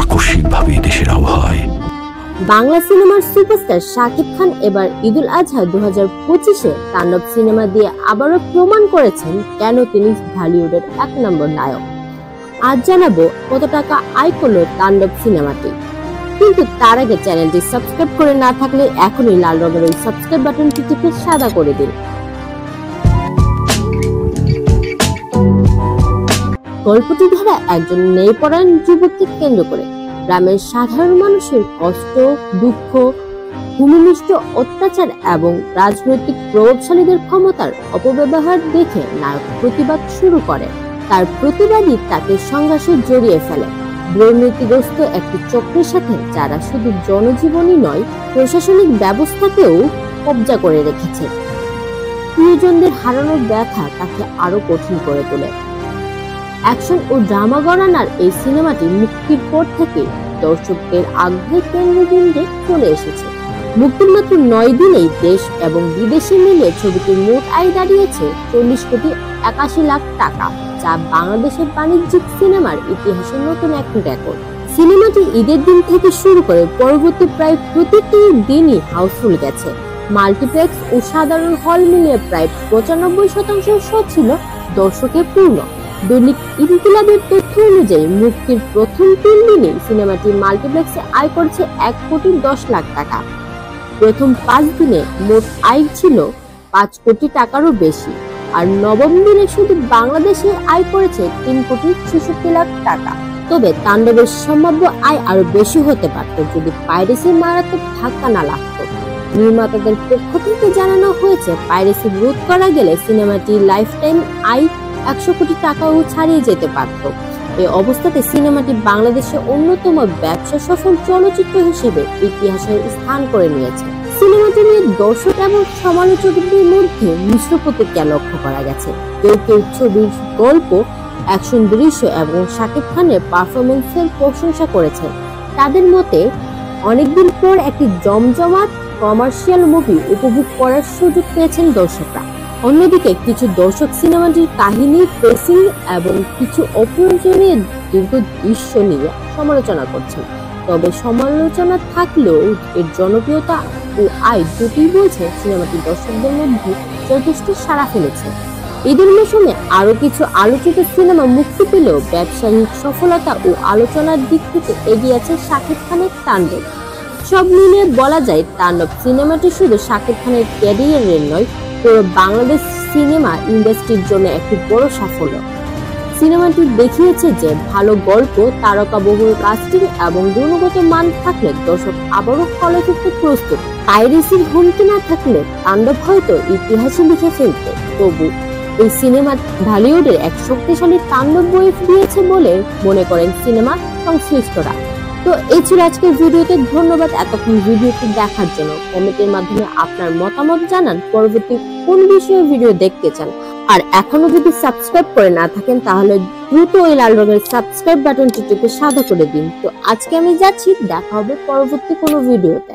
আকস্মিকভাবে দেশের আবহাওয়ায় বাংলা সিনেমার সুপারস্টার শাকিব খান এবার ঈদুল আজহা 2025-এ তাণ্ডব সিনেমা দিয়ে আবারও প্রমাণ করেছেন কেন তিনি ঢালিউডের 1 নম্বর নায়ক। আজ জানাবো কত টাকা আয় করলো তাণ্ডব সিনেমাটি। কিন্তু তার আগে চ্যানেলটি সাবস্ক্রাইব করে না থাকলে এখনই লাল রঙের ওই সাবস্ক্রাইব বাটনটি টিপে সাদা করে দিন। গল্পটি ধারা একজন ন্যায়পরায়ণ যুবককে কেন্দ্র করে গ্রামের সাধারণ মানুষের কষ্ট, দুঃখ, ভূমিনিষ্ঠ অত্যাচার এবং রাজনৈতিক প্রভাবশালীদের ক্ষমতার অপব্যবহার দেখে নায়ক প্রতিবাদ শুরু করে। তার প্রতিবাদী তাকে সংঘর্ষে জড়িয়ে ফেলে দুর্নীতিগ্রস্ত একটি চক্রের সাথে, যারা শুধু জনজীবনই নয় প্রশাসনিক ব্যবস্থাকেও কব্জা করে রেখেছে। প্রিয়জনদের হারানোর ব্যথা তাকে আরো কঠিন করে তোলে। অ্যাকশন ও ড্রামা ঘরানার এই সিনেমাটি মুক্তির পর থেকে দর্শকদের আগ্রহের কেন্দ্রবিন্দুতে চলে এসেছে। মুক্তির মাত্র 9 দিনেই দেশ এবং বিদেশে মিলে ছবিটির মোট আয় দাঁড়িয়েছে 40,81,00,000 টাকা, যা বাংলাদেশের বাণিজ্যিক সিনেমার ইতিহাসে নতুন একটি রেকর্ড। সিনেমাটি ঈদের দিন থেকে শুরু করে পরবর্তী প্রায় প্রতিটি দিনই হাউসফুল গেছে। মাল্টিপ্লেক্স ও সাধারণ হল মিলিয়ে প্রায় 95% শো ছিল দর্শকে পূর্ণ। দৈনিক ইনকিলাবের তথ্য অনুযায়ী মুক্তির প্রথম 3 দিনে সিনেমাটি মাল্টিপ্লেক্সে আয় করেছে 1,10,00,000 টাকা। প্রথম 5 দিনে মোট আয় ছিল 5 কোটি টাকারও বেশি, আর নবম দিনে শুধু বাংলাদেশে আয় করেছে 3,66,00,000 টাকা। তবে তাণ্ডবের সম্ভাব্য আয় আরো বেশি হতে পারত যদি পাইরেসির মারাত্মক ধাক্কা না লাগতো। নির্মাতাদের পক্ষ থেকে জানানো হয়েছে, পাইরেসি রোধ করা গেলে সিনেমাটি লাইফ টাইম আয় 100 কোটি টাকাও ছাড়িয়ে যেতে পারত। এই অবস্থাতে সিনেমাটি বাংলাদেশের অন্যতম ব্যবসা সফল চলচ্চিত্র হিসেবে ইতিহাসে স্থান করে নিয়েছে। সিনেমাটি নিয়ে দর্শক এবং সমালোচকদের মধ্যে মিশ্র প্রতিক্রিয়া লক্ষ্য করা গেছে। কেউ কেউ ছবির গল্প, অ্যাকশন দৃশ্য এবং শাকিব খানের পারফরমেন্সের প্রশংসা করেছেন। তাদের মতে, অনেকদিন পর একটি জমজমাট কমার্শিয়াল মুভি উপভোগ করার সুযোগ পেয়েছেন দর্শকরা। অন্যদিকে কিছু দর্শক সিনেমাটির কাহিনী, পেসিং এবং কিছু অপ্রয়োজনীয় দীর্ঘ দৃশ্য নিয়ে সমালোচনা করছেন। তবে সমালোচনা থাকলেও এর জনপ্রিয়তা ও আয় দুটিই বলছে সিনেমাটি দর্শকদের মধ্যে যথেষ্ট সাড়া ফেলেছে। ঈদের মৌসুমে আরো কিছু আলোচিত সিনেমা মুক্তি পেলেও ব্যবসায়িক সফলতা ও আলোচনার দিক থেকে এগিয়ে আছে শাকিব খানের তাণ্ডব। সব মিলিয়ে বলা যায়, তাণ্ডব সিনেমাটি শুধু শাকিব খানের ক্যারিয়ারের নয়, পুরো বাংলাদেশ সিনেমা ইন্ডাস্ট্রির জন্য একটি বড় সাফল্য। সিনেমাটি দেখিয়েছে যে ভালো গল্প, তারকাবহুল কাস্টিং এবং গুণগত মান থাকলে দর্শক আবারও হলে ফিরতে প্রস্তুত। পাইরেসির হুমকি না থাকলে তাণ্ডব হয়তো ইতিহাসে লিখে ফেলত। তবু এই সিনেমা ঢালিউডের এক শক্তিশালী তাণ্ডব বয়ে দিয়েছে বলে মনে করেন সিনেমা সংশ্লিষ্টরা। তো এই ছিল আজকের ভিডিওতে। ধন্যবাদ এতক্ষণ ভিডিওটি দেখার জন্য। কমেন্টের মাধ্যমে আপনার মতামত জানান পরবর্তী কোন বিষয়ে ভিডিও দেখতে চান। আর এখনো যদি সাবস্ক্রাইব করে না থাকেন তাহলে দ্রুত ওই লাল রঙের সাবস্ক্রাইব বাটনটি টিপে সাদা করে দিন। তো আজকে আমি যাচ্ছি, দেখা হবে পরবর্তী কোনো ভিডিওতে।